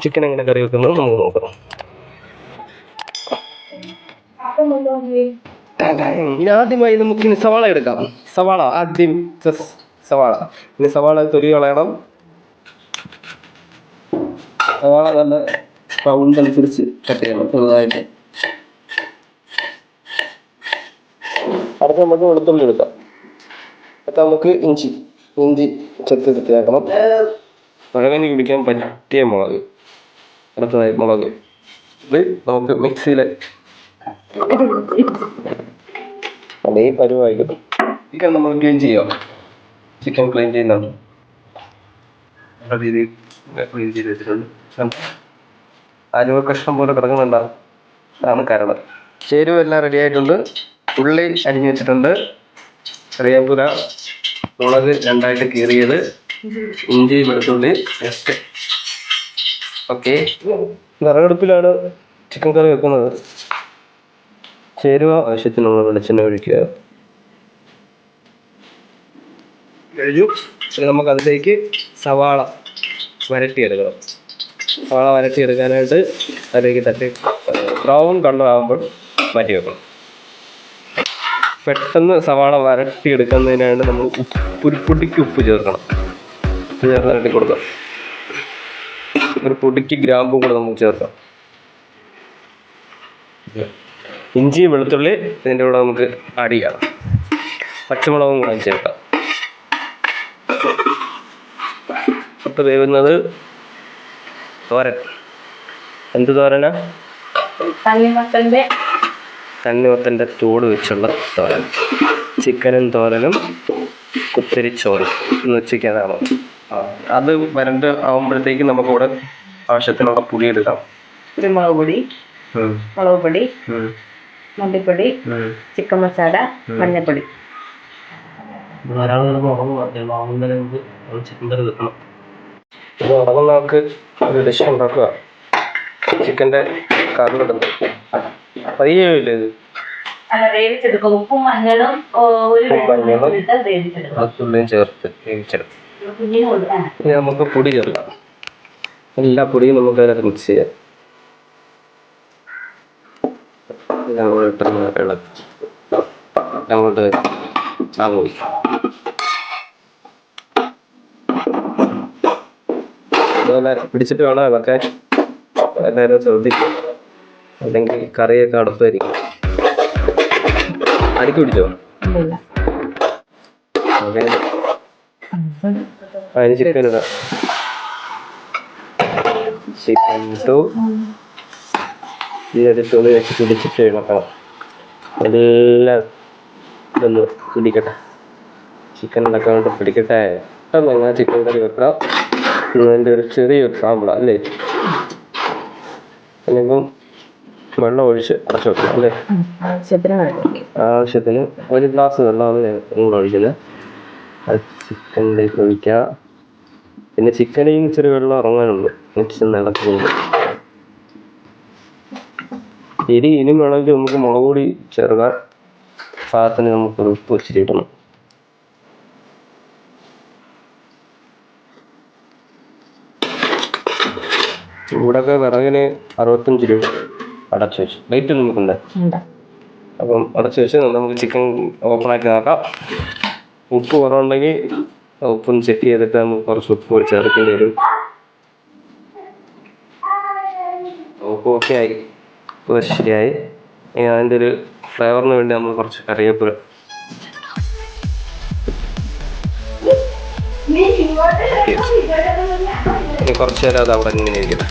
Chicken എങ്ങനെ കറി വെക്കുന്നത് നമുക്ക് നോക്കാം. ഇനി ആദ്യമായി നമുക്ക് സവാള എടുക്കാം. സവാള തൊലി കളയണം. സവാള നല്ല റൗണ്ടനുസരിച്ച് കട്ട് ചെയ്യണം ചെറുതായിട്ട്. അടുത്ത നമുക്ക് വെളുത്തുള്ളി എടുക്കാം. അടുത്ത നമുക്ക് ഇഞ്ചി ചെത്തി വൃത്തിയാക്കണം. മുളകിന് പിടിക്കാൻ പറ്റിയ മുളക്. അടുത്തതായി മുളക് ഇത് നമുക്ക് മിക്സിയിൽ അതേ പരുവായി കിട്ടും. ചിക്കൻ നമ്മൾ ക്ലീൻ ചെയ്യാം. ചിക്കൻ ക്ലീൻ ചെയ്യുന്നതാണ് രീതിയിൽ ക്ലീൻ ചെയ്ത് വെച്ചിട്ടുണ്ട്. ആലുവ കഷ്ണം പോലെ കിടക്കുന്നുണ്ടാകും. അതാണ് കരട്. ചേരുവ എല്ലാം റെഡി ആയിട്ടുണ്ട്. ഉള്ളി അരിഞ്ഞു വെച്ചിട്ടുണ്ട്. കറിവേപ്പില, മുളക് രണ്ടായിട്ട് കീറിയത്, ഇഞ്ചി വെളുത്തുള്ളി പേസ്റ്റ്. ഓക്കെ, വിറകടുപ്പിലാണ് ചിക്കൻ കറി വെക്കുന്നത്. ചേരുവ ആവശ്യത്തിനുള്ള വെളിച്ചെണ്ണ ഒഴിക്കുക. കഴിഞ്ഞു. നമുക്ക് അതിലേക്ക് സവാള വരട്ടിയെടുക്കണം. സവാള വരട്ടിയെടുക്കാനായിട്ട് അതിലേക്ക് തട്ടി ബ്രൗൺ കളർ ആകുമ്പോൾ മാറ്റി വെക്കണം. പെട്ടെന്ന് സവാള വരട്ടിയെടുക്കുന്നതിനായിട്ട് നമ്മൾ ഒരു പൊടിക്ക് ഉപ്പ് ചേർക്കണം. ഉപ്പ് ചേർത്ത് വരട്ടി കൊടുക്കാം. ഒരു പൊടിക്ക് ഗ്രാമ്പും കൂടെ നമുക്ക് ചേർക്കാം. ഇഞ്ചി വെളുത്തുള്ളി ഇതിൻ്റെ കൂടെ നമുക്ക് ആഡ് ചെയ്യാം. പച്ചമുളകും കൂടെ ചേർക്കാം. അപ്പം വേവുന്നത് തോരൻ. എന്ത് തോരനാ? തണ്ണിമത്തൻ്റെ തോട് വെച്ചുള്ള തോരൻ. ചിക്കനും തോരനും കുത്തരിച്ചോറും എന്ന് ഉച്ചയ്ക്കതാണ്. അത് വരണ്ട് ആകുമ്പോഴത്തേക്ക് നമുക്കിവിടെ ആവശ്യത്തിനുള്ള പുളി എടുക്കാം. കുരുമുളക് പൊടി, മുളക് പൊടി, മല്ലിപ്പൊടി, ചിക്കൻ മസാല, മഞ്ഞൾപ്പൊടി. ചിക്കൻ കറി വെക്കണം. ഇത് ഉറങ്ങുന്നവർക്ക് ഒരു ഡിഷ് ഉണ്ടാക്കുക. ചിക്കൻ്റെ കറിയിടുന്നത് പയ്യല്ലേ ഇത്? ഉപ്പും മഞ്ഞളും ചേർത്ത് വേവിച്ചെടുക്കും. ഇനി നമുക്ക് പൊടി ചേർക്കാം. എല്ലാ പൊടിയും നമുക്ക് അതിനകത്ത് മിക്സ് ചെയ്യാം. അങ്ങോട്ട് ആങ്ങോട്ട് അതുപോലെ പിടിച്ചിട്ട് വേണം ഇളക്കാൻ. എല്ലാവരും ശ്രദ്ധിക്കും, അല്ലെങ്കിൽ കറിയൊക്കെ അടുപ്പായിരിക്കും. അടിക്ക് പിടിച്ചോ? ഓക്കെ, അതിന് ചിക്കൻ ഇടാം. ചിക്കൻ ഇട്ടു. ഇതിനടുത്തൊന്ന് വെച്ച് പിടിച്ചിട്ട് ഇളക്കണം. എല്ലാം ഇതൊന്ന് പിടിക്കട്ടെ. ചിക്കൻ ഉണ്ടാക്കാനായിട്ട് പിടിക്കട്ടെ. പെട്ടെന്ന് എങ്ങനെ ചിക്കൻ കറി വെക്കാം. ഇതിൻ്റെ ഒരു ചെറിയൊരു സാമ്പിള അല്ലേ? ഇനിയിപ്പം വെള്ളം ഒഴിച്ച് അടച്ചു വെക്കണം അല്ലേ? ആവശ്യത്തിന് ഒരു ഗ്ലാസ് വെള്ളമാണ് നിങ്ങൾ ഒഴിക്കുന്നത്. അത് ചിക്കനിലേക്ക് ഒഴിക്കുക. പിന്നെ ചിക്കനെയും ഇച്ചിരി വെള്ളം ഇറങ്ങാനുള്ളൂ. മിക്സ് ഇളക്കുന്നുണ്ട്. ഇനിയും വേണമെങ്കിൽ നമുക്ക് മുളക് പൊടി ചേർക്കാം. പാകത്തിന് നമുക്കൊരു ഉപ്പ് വെച്ചിട്ട് ഇടണം. ചൂടൊക്കെ വിറകിന് 65 രൂപ. അടച്ചു വെച്ചു. ലൈറ്റ് നമുക്കുണ്ട്. അപ്പം അടച്ചു വെച്ച് നമുക്ക് ചിക്കൻ ഓപ്പണാക്കി നോക്കാം. ഉപ്പ് കുറവുണ്ടെങ്കിൽ ഉപ്പും ചെക്ക് ചെയ്തിട്ട് നമുക്ക് കുറച്ച് ഉപ്പ് കൂടി ചേർക്കേണ്ടി വരും. ഉപ്പ് ഓക്കെ ആയി. ഉപ്പ് ശരിയായി. ഇനി അതിൻ്റെ ഒരു ഫ്ലേവറിന് വേണ്ടി നമ്മൾ കുറച്ച് കറിവേപ്പില കുറച്ച് നേരം അത് അവിടെ ഇങ്ങനെ ഇരിക്കണം.